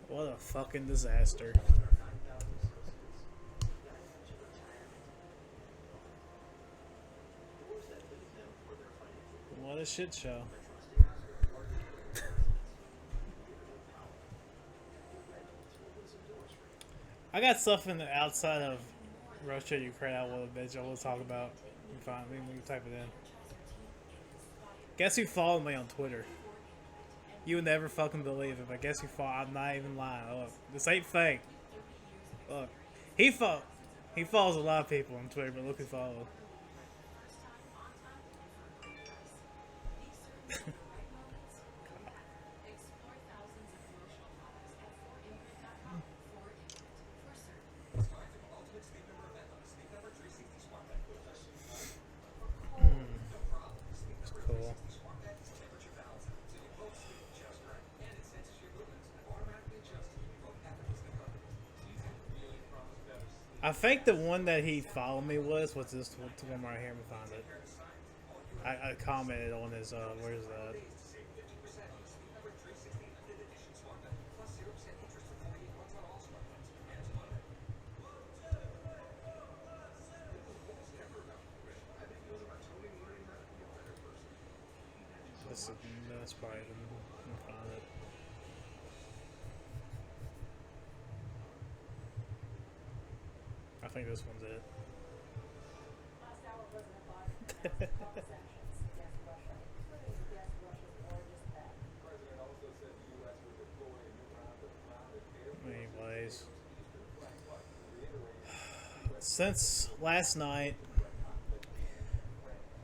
What a fucking disaster. What a shit show. I got stuff in the outside of Russia, Ukraine, I will bitch. I will talk about. Fine, we can type it in. Guess who followed me on Twitter? You would never fucking believe it, but guess who followed? I'm not even lying. Look, this ain't fake. Look, he follow. He follows a lot of people on Twitter, but look who followed. Cool. I think the one that he followed me was this one right here. Let me find it. I commented on his, where's that? That's probably even, let me find it. I think this one's it. Anyways, since last night,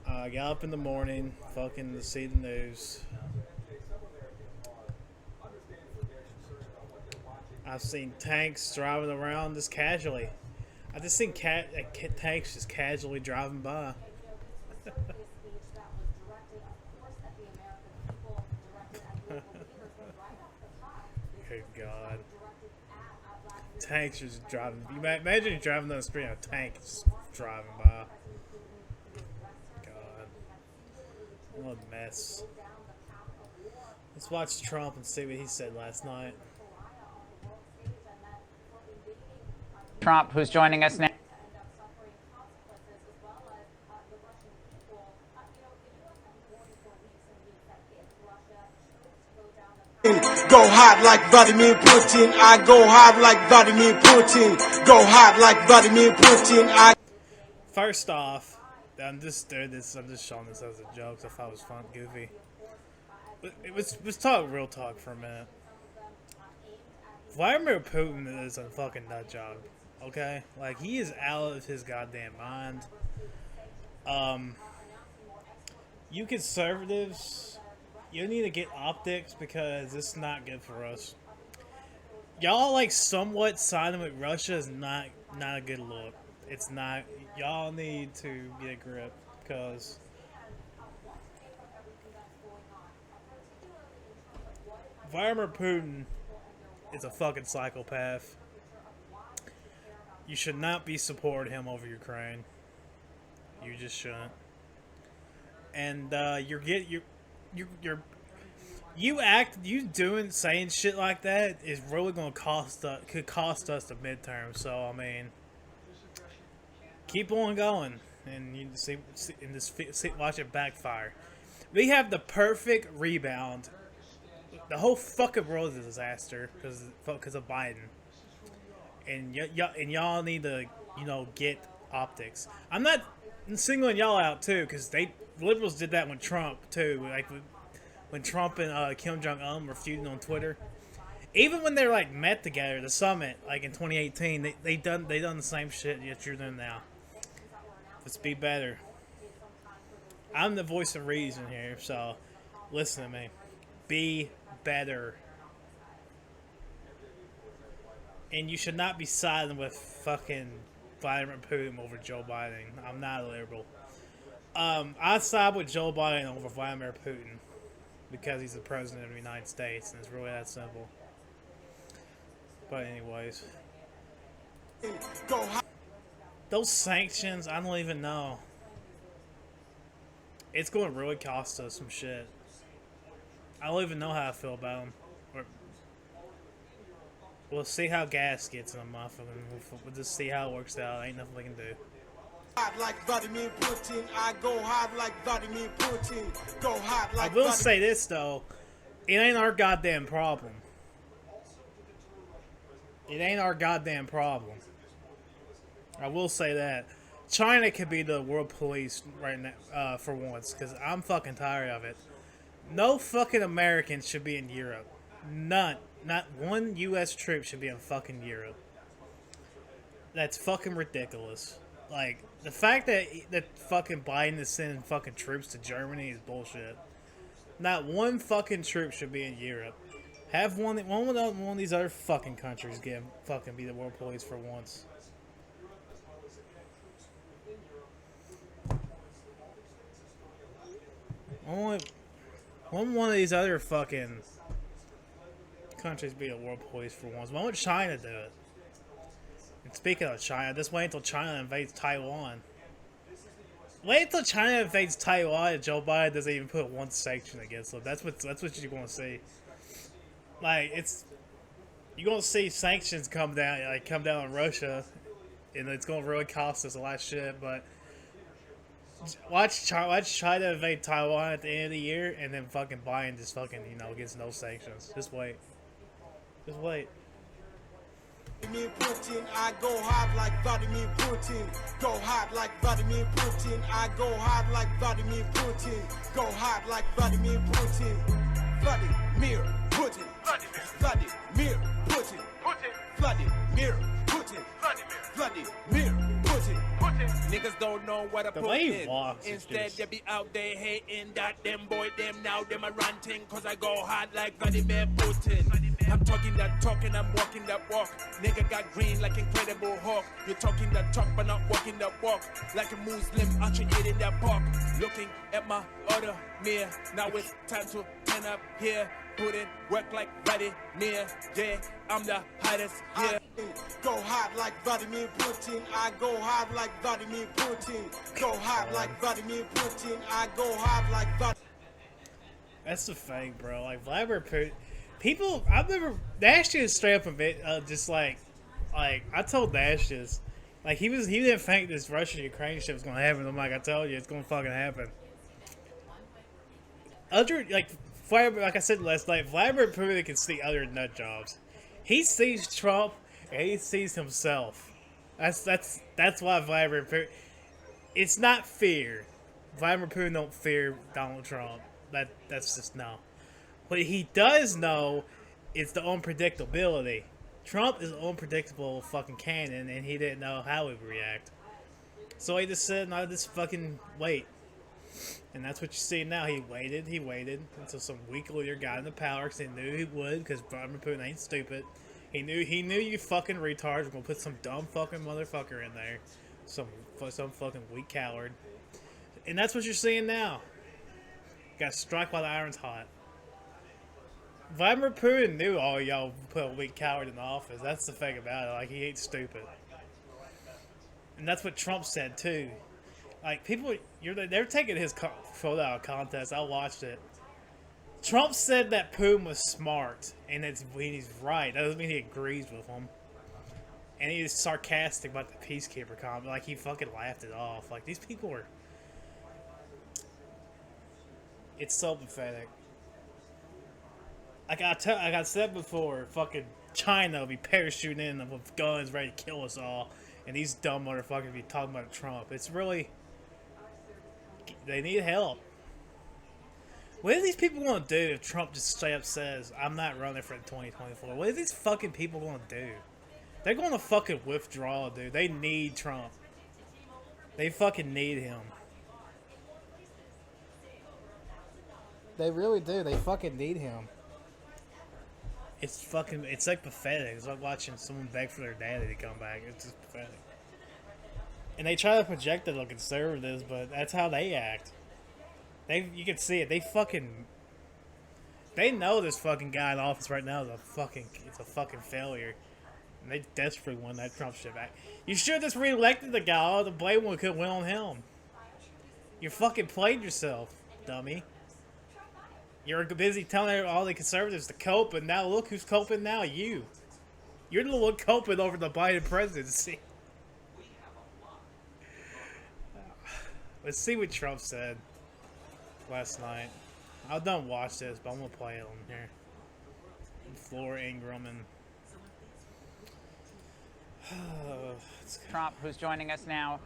I got up in the morning, fucking to see the news. I've seen tanks driving around just casually. I just seen tanks just casually driving by. Good God. Tanks just driving. You imagine you're driving down the street and a tank just driving by. God. What a mess. Let's watch Trump and see what he said last night. Trump, who's joining us now. Go hard like Vladimir Putin. I go hard like Vladimir Putin. Go hard like Vladimir Putin. First off, I'm just showing this as a joke. So I thought it was fun, goofy. But let's talk real talk for a minute. Vladimir Putin is a fucking nut job. Okay, like he is out of his goddamn mind. You conservatives, you need to get optics because it's not good for us. Y'all like somewhat siding with Russia is not a good look. It's not. Y'all need to get a grip because Vladimir Putin is a fucking psychopath. You should not be supporting him over Ukraine. You just shouldn't. And saying shit like that is really gonna could cost us the midterm. So I mean, keep on going, and you watch it backfire. We have the perfect rebound. The whole fucking world is a disaster because of Biden. And y'all need to, get optics. I'm not singling y'all out too, because liberals did that with Trump too. Like when Trump and Kim Jong Un were feuding on Twitter. Even when they're like met together, the summit, like in 2018, they done the same shit that you're doing now. Let's be better. I'm the voice of reason here, so listen to me. Be better. And you should not be siding with fucking Vladimir Putin over Joe Biden. I'm not a liberal. I side with Joe Biden over Vladimir Putin because he's the president of the United States, and it's really that simple. But anyways, those sanctions, I don't even know. It's going to really cost us some shit. I don't even know how I feel about them. We'll see how gas gets in a month, and we'll just see how it works out. Ain't nothing we can do. Hot like Vladimir Putin. I go hard like Vladimir Putin. Go hot like I will say this though, it ain't our goddamn problem. It ain't our goddamn problem. I will say that. China could be the world police right now, for once, because I'm fucking tired of it. No fucking Americans should be in Europe. None. Not one U.S. troop should be in fucking Europe. That's fucking ridiculous. Like, the fact that fucking Biden is sending fucking troops to Germany is bullshit. Not one fucking troop should be in Europe. Have one of these other fucking countries fucking be the world police for once. One of these other fucking countries be the world police for once. Why won't China do it? And speaking of China, just wait until China invades Taiwan. Wait until China invades Taiwan and Joe Biden doesn't even put one sanction against them. That's what you're gonna see. Like, you're gonna see sanctions come down on Russia, and it's gonna really cost us a lot of shit. But watch China invade Taiwan at the end of the year, and then fucking Biden just fucking gets no sanctions. Just wait. Just wait. Vladimir Putin, I go hard like Vladimir Putin. Go hard like Vladimir Putin. I go hard like Vladimir Putin. Go hard like Vladimir Putin. Vladimir Putin. Vladimir Putin. Vladimir Putin. Vladimir Putin. Niggas don't know what a The put way he in. walks is Instead, just- they be out there hating that them boy, them now, them a ranting. Cause I go hard like Vladimir Putin. I'm talking that talk and I'm walking that walk. Nigga got green like Incredible Hulk. You're talking that talk but not walking that walk. Like a Muslim actually eating that pork. Looking at my other mirror. Now it's time to turn up here. Put in work like Vladimir. Yeah, I'm the hottest here. Go hard like Vladimir Putin. I go hard like Vladimir Putin. Go hard like Vladimir Putin. I go hard like Vladimir. That's the thing, bro. Like, Vladimir Putin. People, I remember Nash just straight up admit, just like I told Nash this. Like, he didn't think this Russia-Ukraine shit was gonna happen. I'm like, I told you, it's gonna fucking happen. Like I said last night, Vladimir Putin can see other nut jobs. He sees Trump and he sees himself. That's why Vladimir Putin. It's not fear. Vladimir Putin don't fear Donald Trump. That's just no. What he does know is the unpredictability. Trump is an unpredictable fucking cannon, and he didn't know how he would react. So he just said, "No, just fucking wait." And that's what you see now. He waited until some weak leader got into power because he knew he would, because Vladimir Putin ain't stupid. He knew you fucking retards were gonna put some dumb fucking motherfucker in there, some fucking weak coward. And that's what you're seeing now. Got struck while the iron's hot. Vladimir Putin knew all y'all put a weak coward in the office. That's the thing about it. Like, he ain't stupid. And that's what Trump said too. Like, people, they're taking his photo out of context. I watched it. Trump said that Putin was smart, and he's right. That doesn't mean he agrees with him. And he's sarcastic about the peacekeeper comment. Like, he fucking laughed it off. Like, these people are... It's so pathetic. Like I said before, fucking China will be parachuting in with guns ready to kill us all. And these dumb motherfuckers be talking about Trump. It's really... They need help. What are these people going to do if Trump just straight up says, I'm not running for 2024? What are these fucking people going to do? They're going to fucking withdraw, dude. They need Trump. They fucking need him. They really do. They fucking need him. It's like pathetic. It's like watching someone beg for their daddy to come back. It's just pathetic. And they try to project it on conservatives, but that's how they act. You can see it. They know this fucking guy in office right now is a fucking failure. And they desperately want that Trump shit back. You should have just re-elected the guy. All the blame could went on him. You fucking played yourself, dummy. You're busy telling all the conservatives to cope, and now look who's coping now, you. You're the one coping over the Biden presidency. Let's see what Trump said last night. I don't watch this, but I'm gonna play it on here. Floor Ingram and Trump, who's joining us now.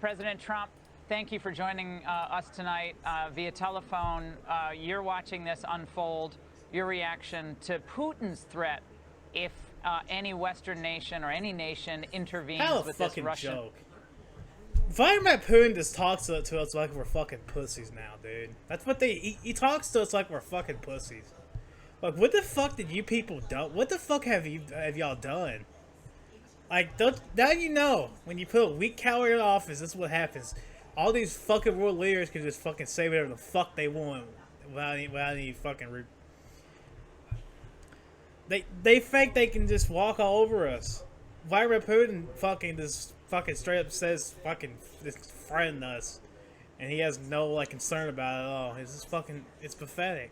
President Trump, thank you for joining us tonight via telephone. You're watching this unfold. Your reaction to Putin's threat if any Western nation or any nation intervenes with this Russian... joke. Vladimir Putin just talks to us like we're fucking pussies now, dude. That's what he talks to us like we're fucking pussies. Like, what the fuck did you people do? What the fuck have y'all done? Like, now you know, when you put a weak coward in office, this is what happens. All these fucking world leaders can just fucking say whatever the fuck they want without any fucking... They think they can just walk all over us. Vladimir Putin fucking just fucking straight up says fucking just threaten us. And he has no, like, concern about it at all. It's just fucking... It's pathetic.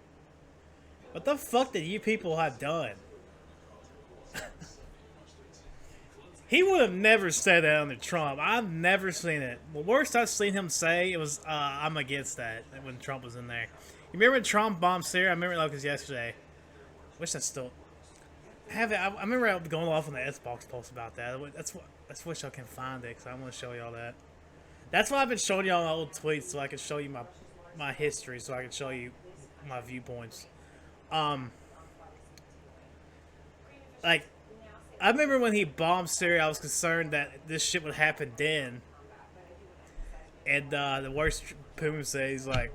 What the fuck did you people have done? He would have never said that under Trump. I've never seen it. The worst I've seen him say, it was, I'm against that, when Trump was in there. You remember when Trump bombed Seiren? I remember that was yesterday. Wish I still... I remember going off on the Xbox post about that. That's wish I can find it, because I want to show y'all that. That's why I've been showing y'all my old tweets, so I can show you my history, so I can show you my viewpoints. Like, I remember when he bombed Syria, I was concerned that this shit would happen then. And the worst Putin says, like,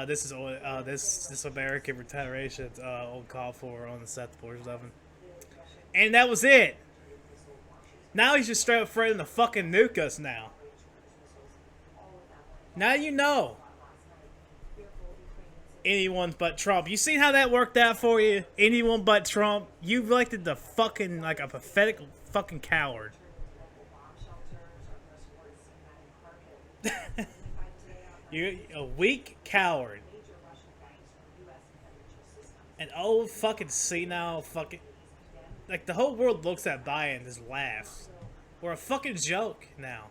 this is this American retaliation on call for unacceptable or something. And that was it. Now he's just straight up threatening to fucking nuke us now. Now you know. Anyone but Trump. You seen how that worked out for you? Anyone but Trump. You elected the fucking, like, a pathetic fucking coward. You're a weak coward. An old fucking senile fucking... Like, the whole world looks at Biden and just laughs. We're a fucking joke now.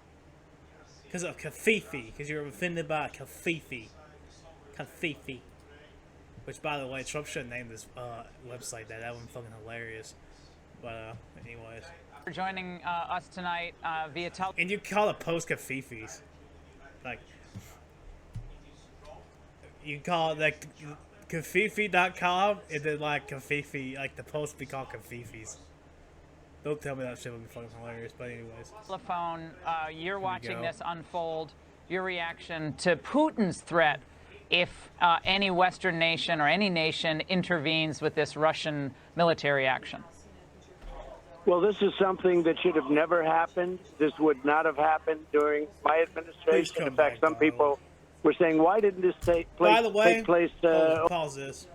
Because of Kafifi. Because you're offended by Kafifi. Kafifi. Which, by the way, Trump should have named this website that. That one's fucking hilarious. But, anyways. For joining us tonight via telephone. And you call it post Kafifis. Like, you call it, like, Kafifi.com, and then, like, Kafifi, like, the post be called Kafifis. Don't tell me that shit would be fucking hilarious, but anyways. Telephone, you're watching this unfold. Your reaction to Putin's threat if any Western nation or any nation intervenes with this Russian military action? Well, this is something that should have never happened. This would not have happened during my administration. In fact, some people were saying, why didn't this take place? By the way, pause this.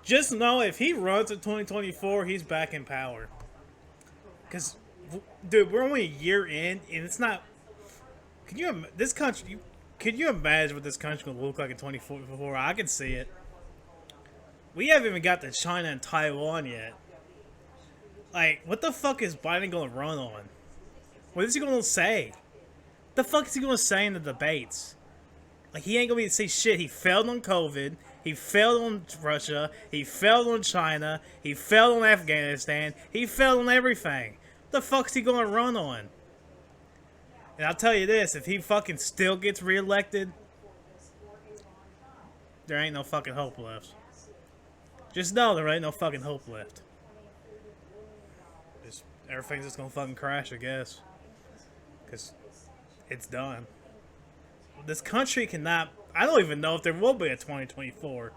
Just know if he runs in 2024, he's back in power. Because, dude, we're only a year in, and it's not... Can you imagine what this country would look like in 2044? I can see it. We haven't even got to China and Taiwan yet. Like, what the fuck is Biden going to run on? What is he going to say? What the fuck is he going to say in the debates? Like, he ain't going to be able to say shit. He failed on COVID. He failed on Russia. He failed on China. He failed on Afghanistan. He failed on everything. What the fuck is he going to run on? And I'll tell you this, if he fucking still gets reelected, there ain't no fucking hope left. Just know there ain't no fucking hope left. Just, everything's just gonna fucking crash, I guess. Because it's done. This country cannot... I don't even know if there will be a 2024.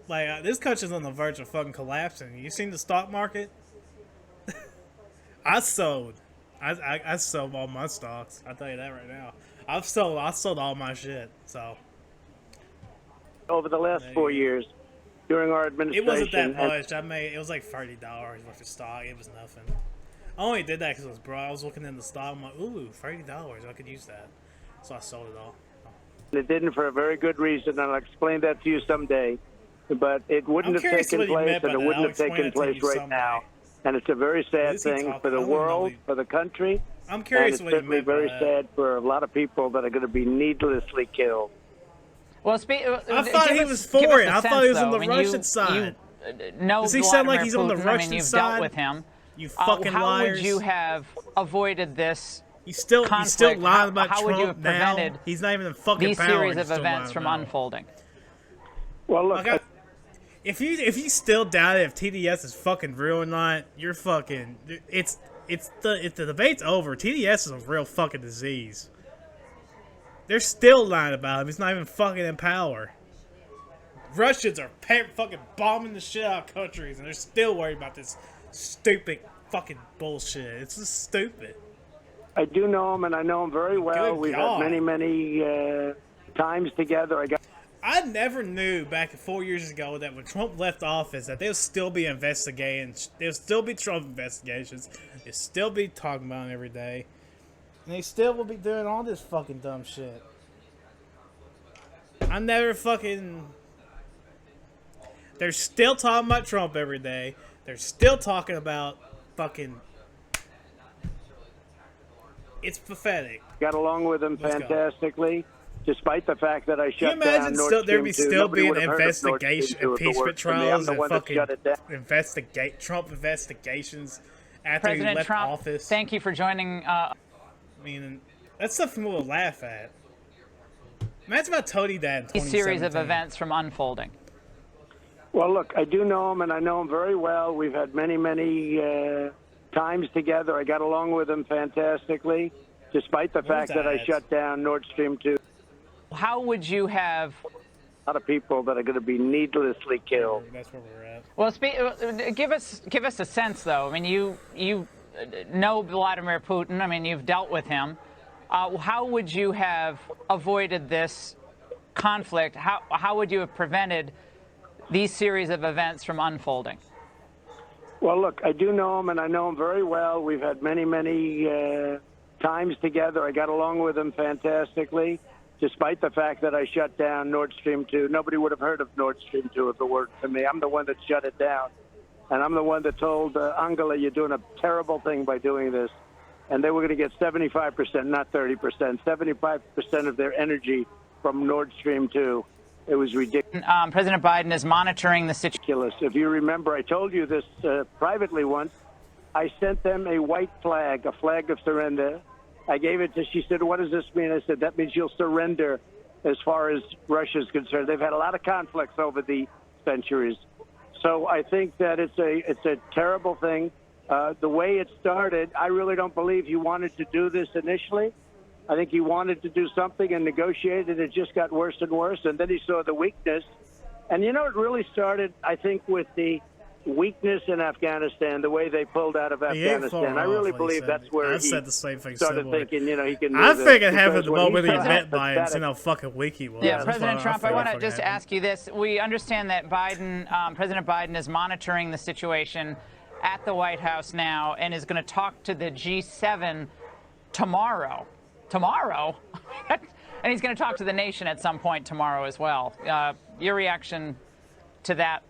Like, this country's on the verge of fucking collapsing. You seen the stock market? I sold all my stocks. I'll tell you that right now. I sold all my shit. So over the last 4 years, during our administration, it wasn't that much. It was like $30 worth of stock. It was nothing. I only did that because it was bro. I was looking in the stock. I'm like, ooh, $30. I could use that. So I sold it all. It didn't for a very good reason, and I'll explain that to you someday. but it wouldn't I'm have curious taken what he place, meant by and it that. wouldn't I'll have explain taken it to place you right someday. now. And it's a very sad Is he thing talking? for the I wanna know world, he- for the country, I'm and curious it's what he certainly meant by very that. sad for a lot of people that are going to be needlessly killed. Well, I thought he was for it. I thought he was on the Russian side. No, Does he sound like Vladimir he's on the Putin. Russian you've side? dealt with him. You fucking how liars. would you have avoided this He's still conflict? lying about how Trump would you have now. prevented He's not even in fucking these power. series and of he's still events lying from about it. unfolding? Well, look, Like, if you still doubt it, if TDS is fucking real or not, you're fucking. If the debate's over, TDS is a real fucking disease. They're still lying about him. He's not even fucking in power. Russians are fucking bombing the shit out of countries, and they're still worried about this stupid fucking bullshit. It's just stupid. I do know him, and I know him very well. Good We've God. had many times together. I never knew back 4 years ago that when Trump left office that there'll still be investigating. There'll still be Trump investigations. They'll still be talking about it every day. And they still will be doing all this fucking dumb shit. I never fucking... They're still talking about Trump every day. They're still talking about fucking... It's pathetic. Got along with him Let's go. fantastically, despite the fact that I Can you shut down imagine Nord still, Stream there'd be 2. still Nobody being would have heard of Nord Stream investigation, 2 if it impeachment weren't for me. I'm trials, the and one that fucking shut it down. Trump investigations after he President left Trump, office? thank you for joining. I mean, that's something we'll laugh at. Imagine if I told you that in These series of 2017. events from unfolding. Well, look, I do know him, and I know him very well. We've had many times together. I got along with him fantastically, despite the fact that I that? shut down Nord Stream 2. How would you have? A lot of people that are going to be needlessly killed. That's where we're at. Well, give us a sense, though. I mean, you know Vladimir Putin. I mean, you've dealt with him. How would you have avoided this conflict? How would you have prevented these series of events from unfolding? Well, look, I do know him, and I know him very well. We've had many times together. I got along with him fantastically, despite the fact that I shut down Nord Stream 2. Nobody would have heard of Nord Stream 2 if it weren't for me. I'm the one that shut it down. And I'm the one that told Angela, you're doing a terrible thing by doing this. And they were going to get 75%, not 30%, 75% of their energy from Nord Stream 2. It was ridiculous. President Biden is monitoring the situation. If you remember, I told you this privately once. I sent them a white flag, a flag of surrender. I gave it to, she said, what does this mean? I said, that means you'll surrender as far as Russia's concerned. They've had a lot of conflicts over the centuries. So I think that it's a terrible thing. The way it started, I really don't believe he wanted to do this initially. I think he wanted to do something and negotiate, and it just got worse and worse. And then he saw the weakness. And, you know, it really started, I think, with the weakness in Afghanistan, the way they pulled out of Afghanistan. I really believe that's where he said the same thing started thinking, you know, he can do I this. think it happened the Because when moment he felt met Biden and pathetic- seen how fucking weak he was. Yeah, That's President why Trump, I think want it to just fucking ask you this. We understand that President Biden is monitoring the situation at the White House now and is going to talk to the G7 tomorrow. Tomorrow? And he's going to talk to the nation at some point tomorrow as well. Your reaction to that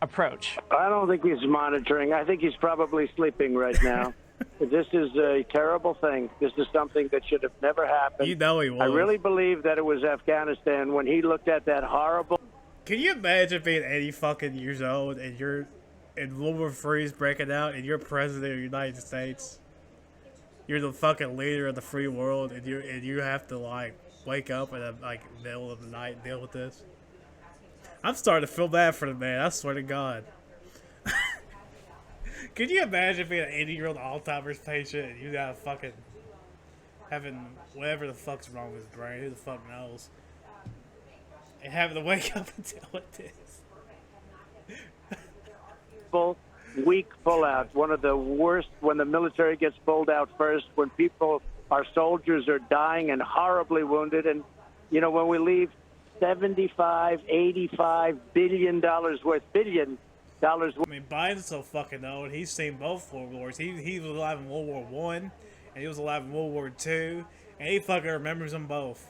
approach? I don't think he's monitoring. I think he's probably sleeping right now. This is a terrible thing. This is something that should have never happened. You know he was. I really believe that it was Afghanistan when he looked at that horrible... Can you imagine being 80 fucking years old and World War III is breaking out and you're president of the United States? You're the fucking leader of the free world and you have to like wake up in the like middle of the night and deal with this. I'm starting to feel bad for the man. I swear to God. Can you imagine being an 80-year-old Alzheimer's patient and you got fucking having whatever the fuck's wrong with his brain? Who the fuck knows? And having to wake up and deal with this. weak pullout. One of the worst when the military gets pulled out first, when our soldiers are dying and horribly wounded. And, you know, when we leave $75, $85 billion worth, I mean, Biden's so fucking old. He's seen both World Wars. He was alive in World War One, and he was alive in World War Two, and he fucking remembers them both.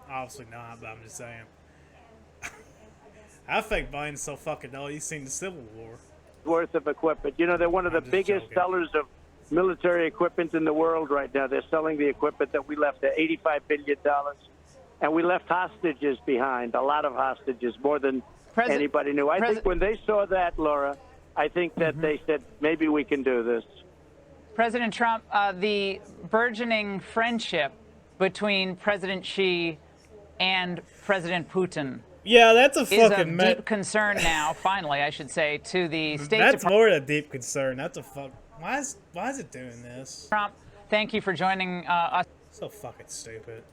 Obviously not, but I'm just saying. I think Biden's so fucking dull. He's seen the Civil War. Worth of equipment. You know, they're one of the I'm just biggest joking. sellers of military equipment in the world right now. They're selling the equipment that we left at $85 billion. And we left hostages behind, a lot of hostages, more than anybody knew. I think when they saw that, Laura, I think that they said, maybe we can do this. President Trump, the burgeoning friendship between President Xi and President Putin Yeah, that's a is fucking of deep concern now, finally, I should say, to the State That's Department. more than a deep concern. That's a fuck. Why is it doing this? Trump, thank you for joining us. So fucking stupid.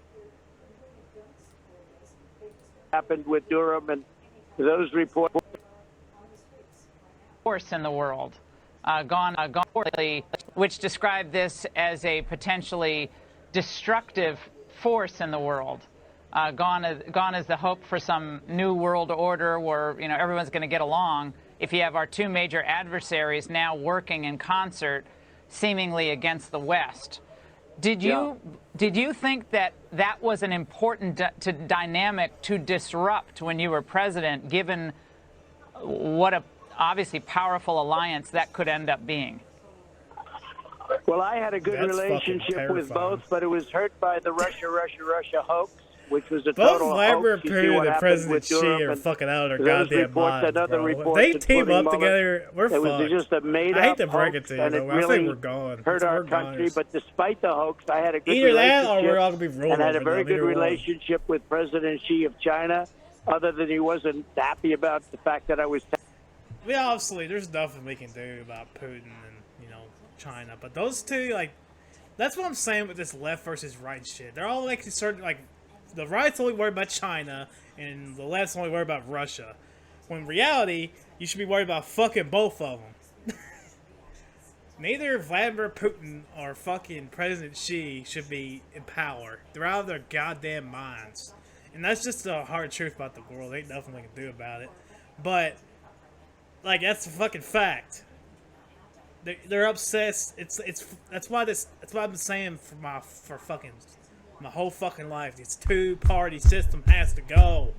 Happened with Durham and those reports. Force in the world, gone, which described this as a potentially destructive force in the world. Gone is the hope for some new world order where, you know, everyone's going to get along. If you have our two major adversaries now working in concert, seemingly against the West, did you think that that was an important dynamic to disrupt when you were president, given what a obviously powerful alliance that could end up being? Well, I had a good relationship with both, but it was hurt by the Russia hoax, which was a total Vladimir hoax. You see Putin what and happened President with Xi Durham are and fucking out of their those goddamn reports, minds, another bro. report If they that team putting up Mueller- together, we're It was fucked. just a made-up I hate to break it hoax, to you, and it though. I really think we're gone. hurt our We're country. gone. But despite the hoax, I had a good Either that or relationship we're all gonna be rolled and had a over very them, good either one. relationship with President Xi of China, other than he wasn't happy about the fact that I was We obviously, there's nothing we can do about Putin and, you know, China. But those two, like, that's what I'm saying with this left versus right shit. They're all like concerned, like, the right's only worried about China and the left's only worried about Russia. When in reality, you should be worried about fucking both of them. Neither Vladimir Putin or fucking President Xi should be in power. They're out of their goddamn minds. And that's just the hard truth about the world. Ain't nothing we can do about it. But, like, that's a fucking fact. They're obsessed. That's why I've been saying for my whole fucking life. This two-party system has to go.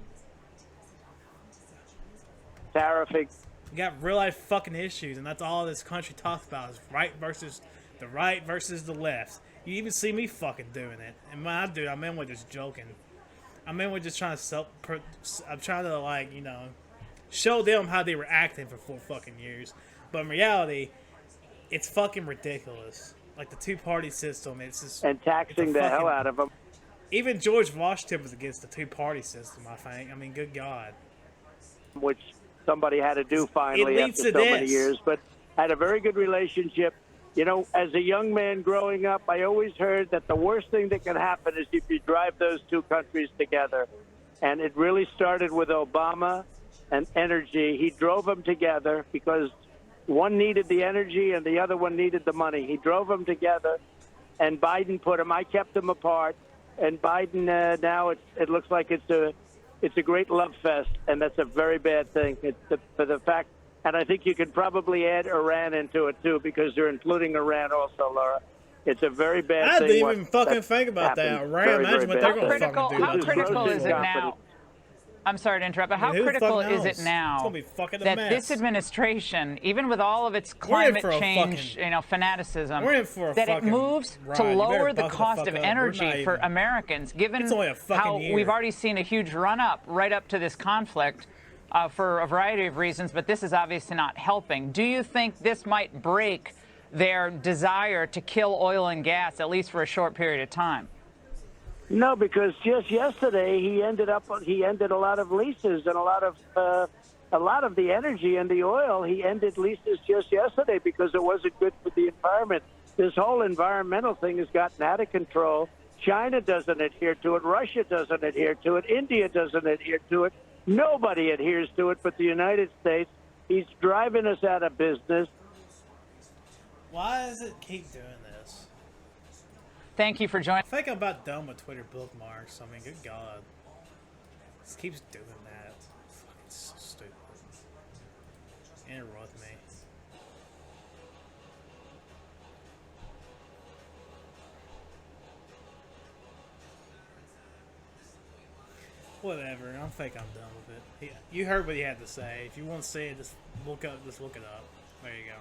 terrific. We got real life fucking issues, and that's all this country talks about is right versus the left. You even see me fucking doing it, and when I do, I mean we're just joking. I mean we're just trying to I'm trying to, like, you know, show them how they were acting for 4 fucking years, but in reality, it's fucking ridiculous. Like the two-party system, it's just And taxing the hell out of them. Even George Washington was against the two-party system, I think. I mean, good God. Which somebody had to do finally It after leads so to many this. years. But had a very good relationship. You know, as a young man growing up, I always heard that the worst thing that can happen is if you drive those two countries together. And it really started with Obama and energy. He drove them together because one needed the energy and the other one needed the money. He drove them together, and Biden put them. I kept them apart. And Biden now it looks like it's a great love fest, and that's a very bad thing. For the fact, and I think you could probably add Iran into it too, because they're including Iran also, Laura. It's a very bad I thing. didn't even fucking think about that. Iran, imagine what they're going to fucking do. How critical is it now? I'm sorry to interrupt, but how critical is it now that this administration, even with all of its climate change, fanaticism, that it moves to lower the cost of energy for Americans, given how we've already seen a huge run-up right up to this conflict for a variety of reasons, but this is obviously not helping. Do you think this might break their desire to kill oil and gas, at least for a short period of time? No, because just yesterday he ended a lot of leases and a lot of the energy and the oil. He ended leases just yesterday because it wasn't good for the environment. This whole environmental thing has gotten out of control. China doesn't adhere to it. Russia doesn't adhere to it. India doesn't adhere to it. Nobody adheres to it but the United States. He's driving us out of business. Why does it keep doing this? Thank you for joining. I think I'm about done with Twitter bookmarks. I mean, good God. This keeps doing that. Fucking so stupid. Interrupt me. Whatever. I think I'm done with it. Yeah. You heard what he had to say. If you want to say it, just look it up. There you go.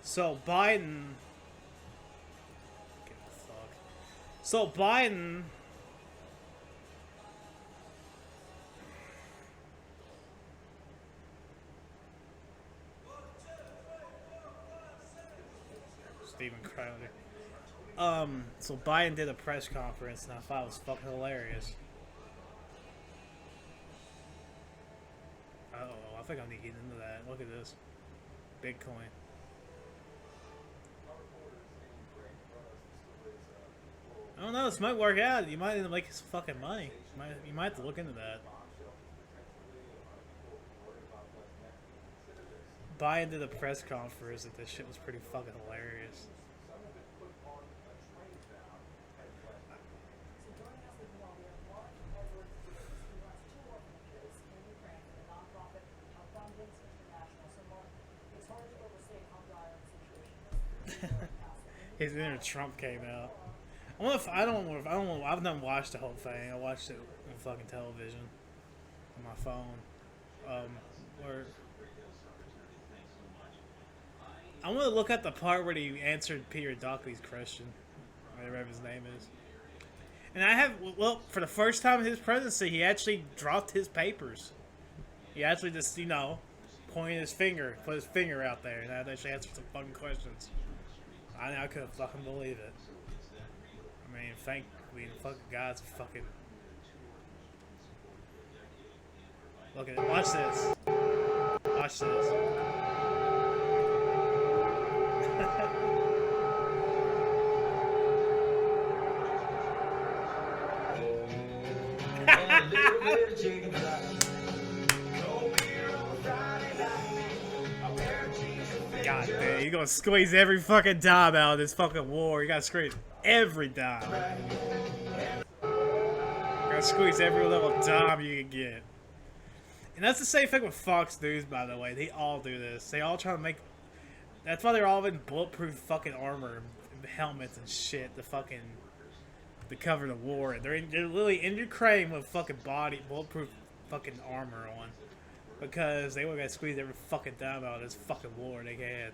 So Biden. Get the fuck. So Biden. Stephen Crowder. So Biden did a press conference, and I thought it was fucking hilarious. Uh-oh, I think I need to get into that. Look at this. Bitcoin. I don't know, this might work out. You might end up making some fucking money. You might have to look into that. Biden did a press conference that this shit was pretty fucking hilarious. His inner Trump came out. I've not watched the whole thing. I watched it on fucking television, on my phone. I want to look at the part where he answered Peter Dockley's question, whatever his name is. And for the first time in his presidency, he actually dropped his papers. He actually just, pointed his finger, put his finger out there, and actually answered some fucking questions. I couldn't fucking believe it. Fucking God's fucking. Look at it. Watch this. Watch this. God damn, you're gonna squeeze every fucking dime out of this fucking war. You gotta squeeze every dime. You gotta squeeze every little dime you can get. And that's the same thing with Fox News, by the way. They all do this. They all try to make. That's why they're all in bulletproof fucking armor, and helmets and shit to cover the war. They're literally in Ukraine with fucking bulletproof fucking armor on. Because they were gonna squeeze every fucking dime out of this fucking war they can.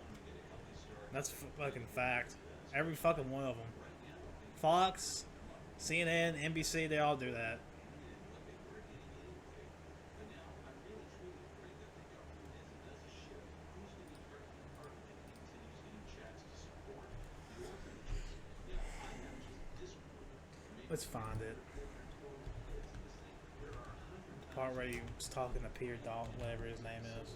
That's fucking fact. Every fucking one of them. Fox, CNN, NBC, they all do that. Let's find it. The part where he was talking to Peter Dalton, whatever his name is.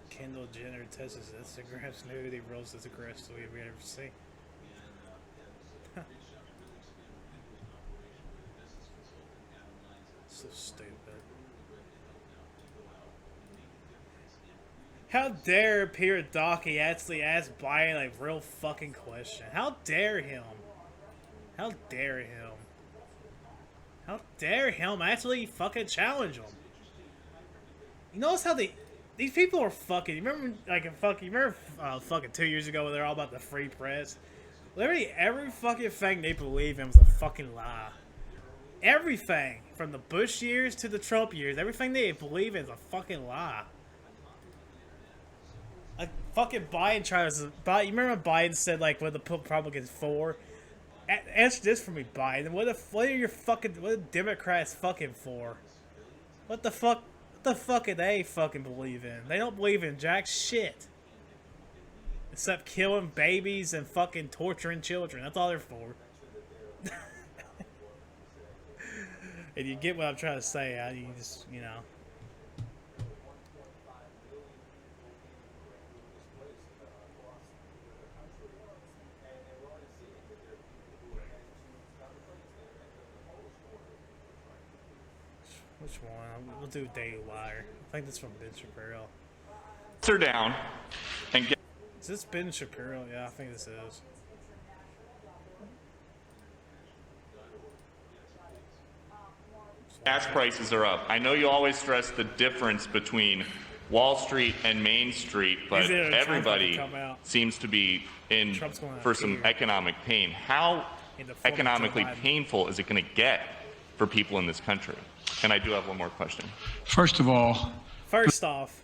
Kendall Jenner tests his Instagram's nudity rolls as aggressively as we ever see. So stupid. How dare Peter Dockey actually ask Biden a real fucking question? How dare him? How dare him? How dare him actually fucking challenge him? You notice how these people are fucking. You remember, fucking 2 years ago when they're all about the free press? Literally every fucking thing they believe in was a fucking lie. Everything from the Bush years to the Trump years, everything they believe in is a fucking lie. Like fucking Biden tries to. You remember Biden said like what the Republicans for? Answer this for me, Biden. What are Democrats fucking for? What the fuck do they fucking believe in? They don't believe in jack shit. Except killing babies and fucking torturing children. That's all they're for. And you get what I'm trying to say, you just, Which one? We'll do Daily Wire. I think this is from Ben Shapiro. Her down and get. Is this Ben Shapiro? Yeah, I think this is. Gas prices are up. I know you always stress the difference between Wall Street and Main Street, but everybody seems to be in for some economic pain. How in the form of Joe economically Biden. painful is it going to get for people in this country? And I do have one more question. First of all, First off,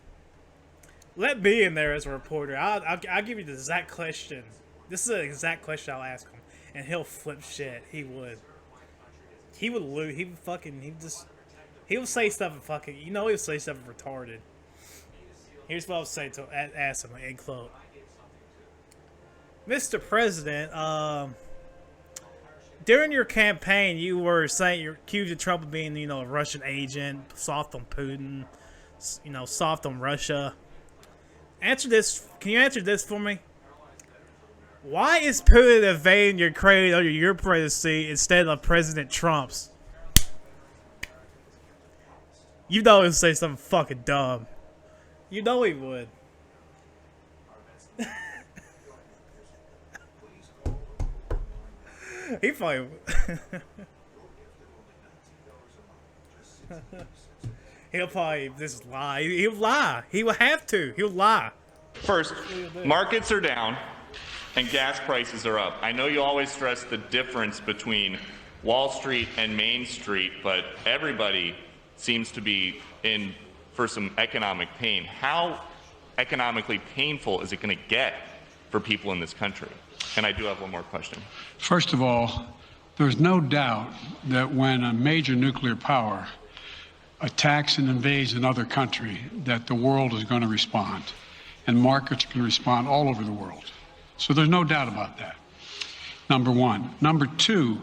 let me in there as a reporter. I'll give you the exact question. This is the exact question I'll ask him, and he'll flip shit. He would. He would lose. He would say stuff and fucking. You know, he would say something retarded. Here's what I'll say to ask him in quote. Mr. President, during your campaign, you were saying you're accused of Trump of being, a Russian agent, soft on Putin, soft on Russia. Answer this. Can you answer this for me? Why is Putin invading Ukraine under your presidency instead of President Trump's? You know he'll say something fucking dumb. You know he would. He probably. He'll probably just lie. He'll lie. He will have to. He'll lie. First, markets are down and gas prices are up. I know you always stress the difference between Wall Street and Main Street, but everybody seems to be in for some economic pain. How economically painful is it going to get for people in this country? And I do have one more question. First of all, there's no doubt that when a major nuclear power attacks and invades another country, that the world is going to respond, and markets can respond all over the world. So there's no doubt about that, number one. Number two,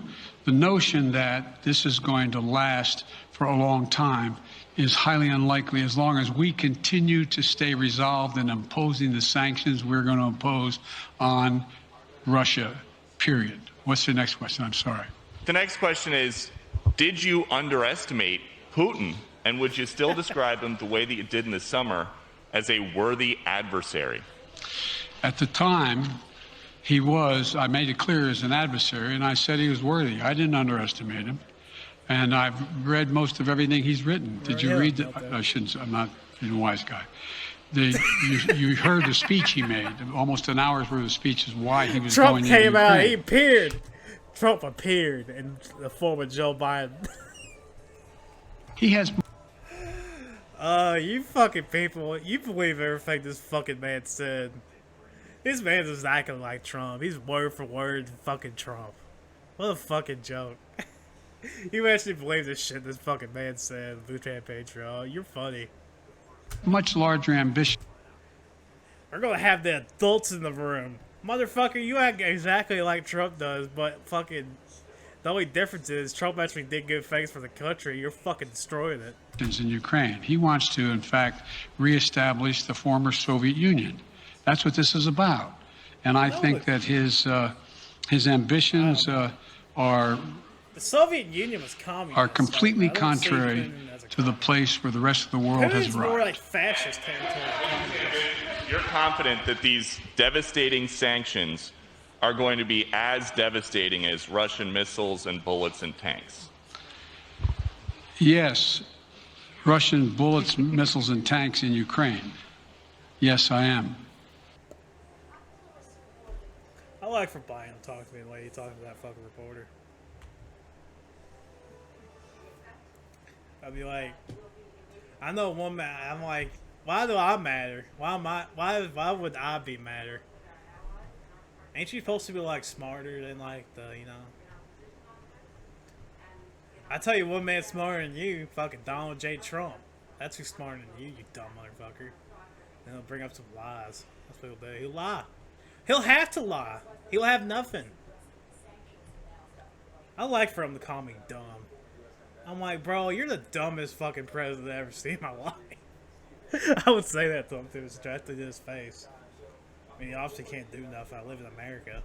the notion that this is going to last for a long time is highly unlikely as long as we continue to stay resolved in imposing the sanctions we're going to impose on Russia, period. What's the next question? I'm sorry. The next question is, did you underestimate Putin, and would you still describe him the way that you did in the summer as a worthy adversary? At the time, I made it clear as an adversary, and I said he was worthy. I didn't underestimate him. And I've read most of everything he's written. Did you read it? I shouldn't. I'm not a wise guy. You heard the speech he made. Almost an hour's worth of speech is why he was Trump going into came out. Ukraine. He appeared. Trump appeared in the form of Joe Biden. He has. You fucking people. You believe everything this fucking man said. This man is acting like Trump. He's word for word fucking Trump. What a fucking joke. You actually believe this shit this fucking man said, Lieutenant Patriot. You're funny. Much larger ambition. We're gonna have the adults in the room. Motherfucker, you act exactly like Trump does, but fucking the only difference is Trump actually did good things for the country. You're fucking destroying it. In Ukraine. He wants to, in fact, reestablish the former Soviet Union. That's what this is about. And I think that his ambitions are the Soviet Union was communist. Are completely I don't see contrary Putin as a to the place where the rest of the world has Putin's more arrived. like fascist territory. You're confident that these devastating sanctions are going to be as devastating as Russian missiles and bullets and tanks? Yes, Russian bullets, missiles, and tanks in Ukraine. Yes, I am. I like for Biden to talk to me the way he talked to that fucking reporter. I'd be like, I know one man. I'm like, why do I matter? Why would I be matter? Ain't you supposed to be like smarter than like the I tell you, one man smarter than you, fucking Donald J. Trump. That's who's smarter than you dumb motherfucker. And he'll bring up some lies. That's what he'll do. He'll lie. He'll have to lie. He'll have nothing. I like for him to call me dumb. I'm like, bro, you're the dumbest fucking president I've ever seen in my life. I would say that to him too, directly to his face. I mean, you obviously can't do nothing. I live in America.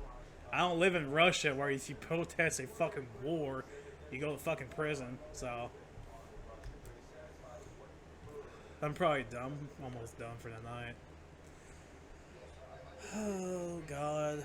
I don't live in Russia where if you protest a fucking war, you go to fucking prison, so. I'm probably dumb. Almost done for the night. Oh, God.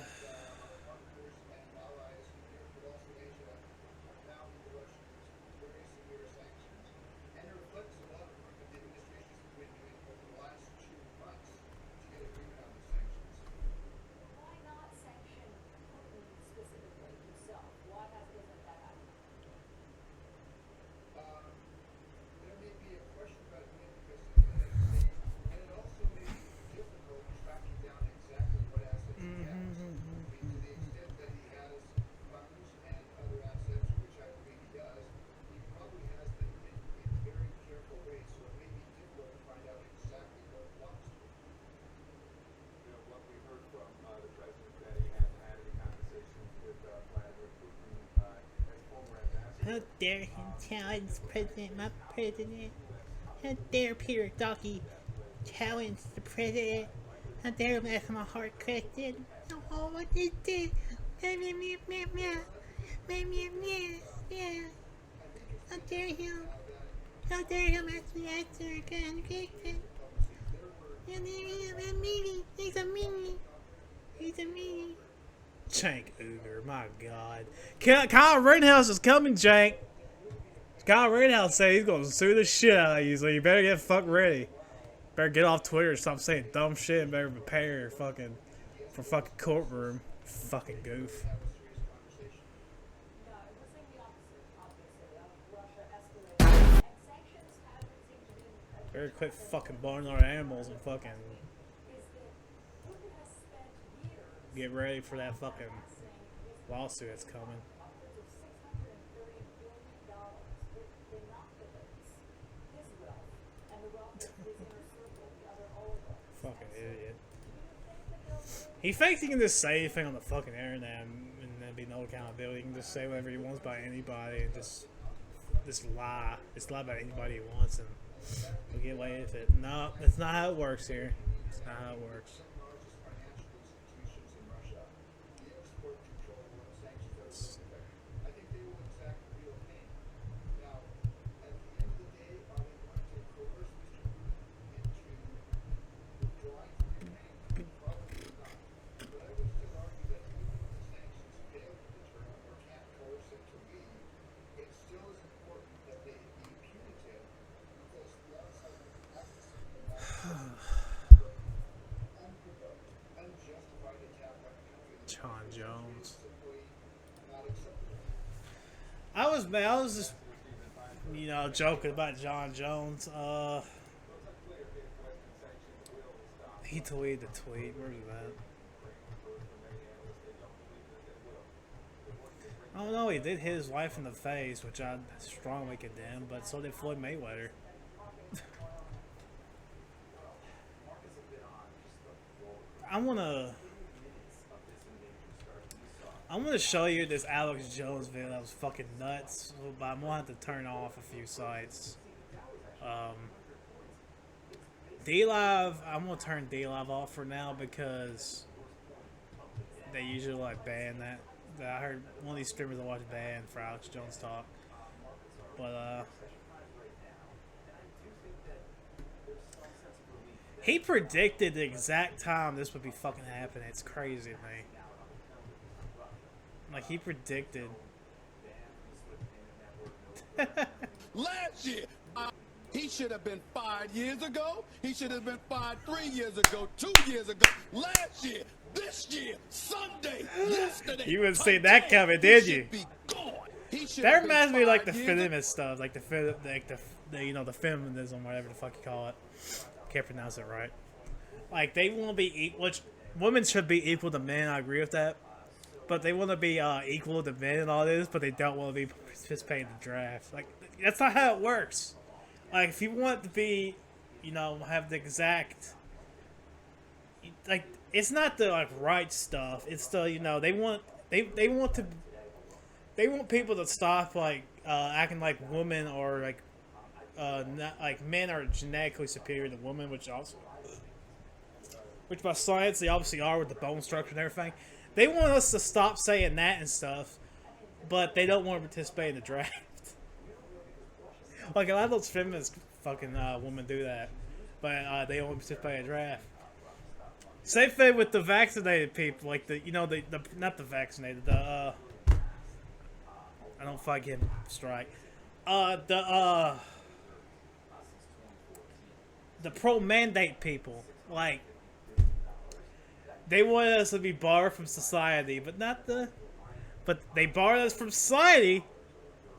dare him challenge my president? How dare Peter Ducky challenge the president? How dare him ask him a hard question? Oh, what is this? How dare him? How dare him actually answer a kind of question? How dare him? A meanie. He's a meanie. He's a meanie. Jank Uber, my god. Kyle Rittenhouse is coming, Jank. Kyle Rittenhouse said he's gonna sue the shit out of you, so you better get fuck ready. Better get off Twitter and stop saying dumb shit and better prepare for fucking courtroom. Fucking goof. Better quit fucking boning our animals and fucking get ready for that fucking lawsuit that's coming. Fucking idiot. He thinks he can just say anything on the fucking internet and then be no accountability. He can just say whatever he wants by anybody and just lie. Just lie about anybody he wants and we'll get away with it. No, that's not how it works here. It's not how it works. John Jones. I was just, you know, joking about John Jones. He tweeted the tweet. Where's that? I don't know. He did hit his wife in the face, which I strongly condemn, but so did Floyd Mayweather. I want to show you this Alex Jones video that was fucking nuts, but I'm gonna have to turn off a few sites. DLive, I'm gonna turn DLive off for now because they usually like ban that. I heard one of these streamers I watch ban for Alex Jones talk, but he predicted the exact time this would be fucking happening. It's crazy to me. Like, he predicted. Last year, he should have been 5 years ago. He should have been fired 3 years ago, 2 years ago. Last year, this year, Sunday, yesterday. You wouldn't see that coming, did you? That reminds me of like the feminist stuff, like the you know, the feminism, whatever the fuck you call it. Can't pronounce it right. Like, they want to be which women should be equal to men. I agree with that. But they want to be equal to men and all this, but they don't want to be participating in the draft. Like, that's not how it works. Like, if you want to be, you know, have the exact, like, it's not the like right stuff. It's the, you know, they want people to stop like acting like women or like not, like men are genetically superior to women, which by science they obviously are with the bone structure and everything. They want us to stop saying that and stuff, but they don't want to participate in the draft. Like, a lot of those feminist fucking women do that, but they don't want to participate in the draft. Same thing with the vaccinated people, like the, you know, the not the vaccinated, the I don't fucking strike. The pro-mandate people, like, they want us to be barred from society, but they barred us from society.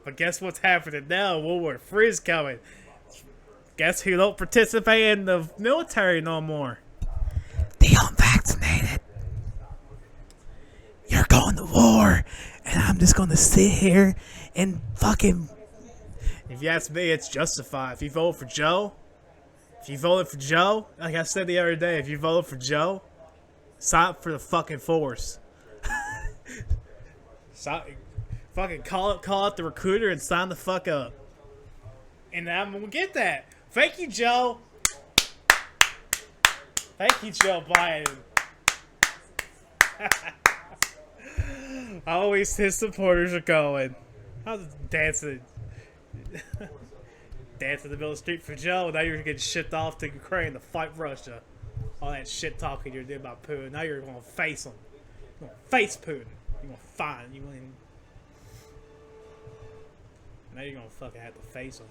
But guess what's happening now? World War III is coming. Guess who don't participate in the military no more? The unvaccinated. You're going to war, and I'm just going to sit here and fucking... If you ask me, it's justified. If you vote for Joe, like I said the other day, if you voted for Joe, sign up for the fucking force. Fucking call out the recruiter and sign the fuck up. And I'm gonna get that. Thank you, Joe. Thank you, Joe Biden. Always his supporters are going. I was dancing. Dancing in the middle of the street for Joe. Now you're getting shipped off to Ukraine to fight Russia. All that shit talking you're doing about Putin. Now you're gonna face him. You're gonna face Putin. You're gonna find you. Now you're gonna fucking have to face him.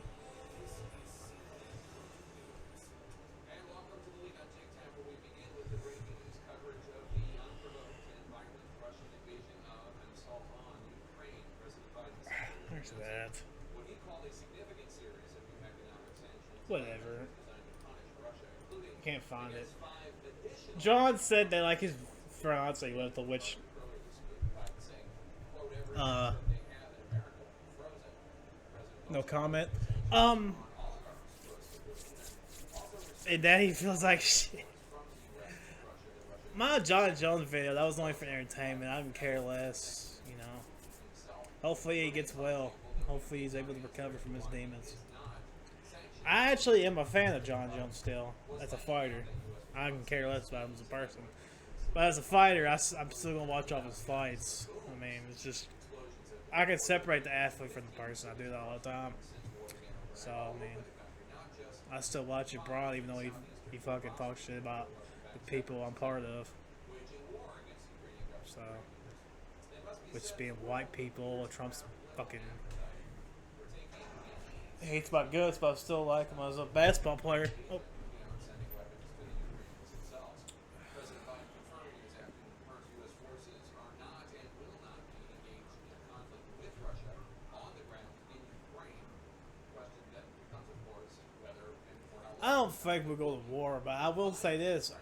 There's that. Whatever. Can't find it. John said that like his fiance left the witch. No comment. And that he feels like shit. My John Jones video, that was only for entertainment. I don't care less, you know. Hopefully he gets well. Hopefully he's able to recover from his demons. I actually am a fan of John Jones still, as a fighter. I can care less about him as a person. But as a fighter, I'm still going to watch all his fights. I mean, it's just... I can separate the athlete from the person. I do that all the time. So, I mean... I still watch it broad, even though he fucking talks shit about the people I'm part of. So... Which being white people, Trump's fucking... He hates about goods, but I still like him as a basketball player. Oh. I don't think we'll go to war, but I will say this.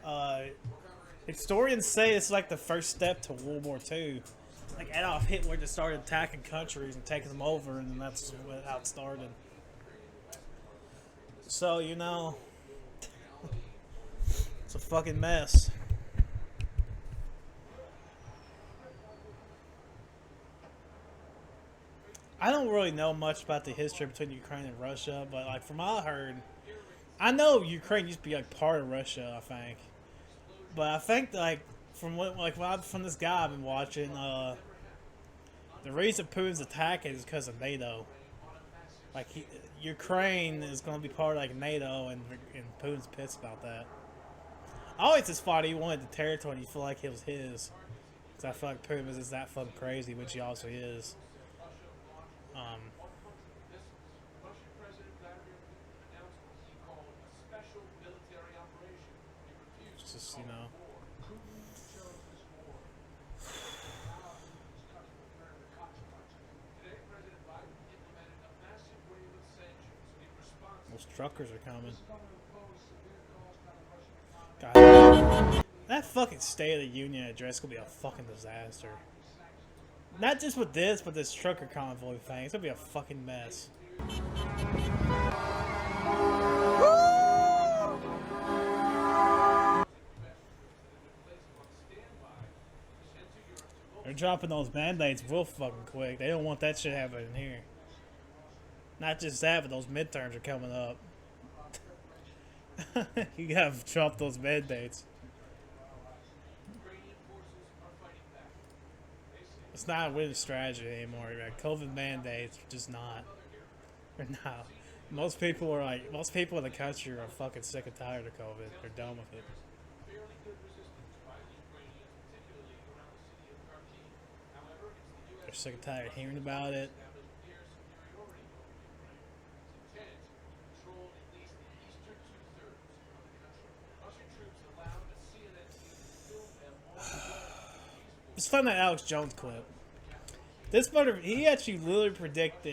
Historians say it's like the first step to World War II. Like Adolf Hitler just started attacking countries and taking them over, and then that's how it started. So, you know, it's a fucking mess. I don't really know much about the history between Ukraine and Russia, but like from what I heard, I know Ukraine used to be like part of Russia, I think. But I think like from this guy I've been watching, the reason Putin's attacking is because of NATO. Like Ukraine is going to be part of like NATO, and Putin's pissed about that. I always just thought he wanted the territory and he felt like it was his. Because I feel like Putin was just that fucking crazy, which he also is. It's just, you know. Those truckers are coming. God, that fucking State of the Union address could be a fucking disaster. Not just with this, but this trucker convoy thing. It's gonna be a fucking mess. They're dropping those band-aids real fucking quick. They don't want that shit happening here. Not just that, but those midterms are coming up. You gotta drop those band-aids. It's not a winning strategy anymore. Like, COVID mandates are just not. They're not. Most people in the country are fucking sick and tired of COVID. They're done with it. They're sick and tired of hearing about it. Let's find that Alex Jones clip. This he actually literally predicted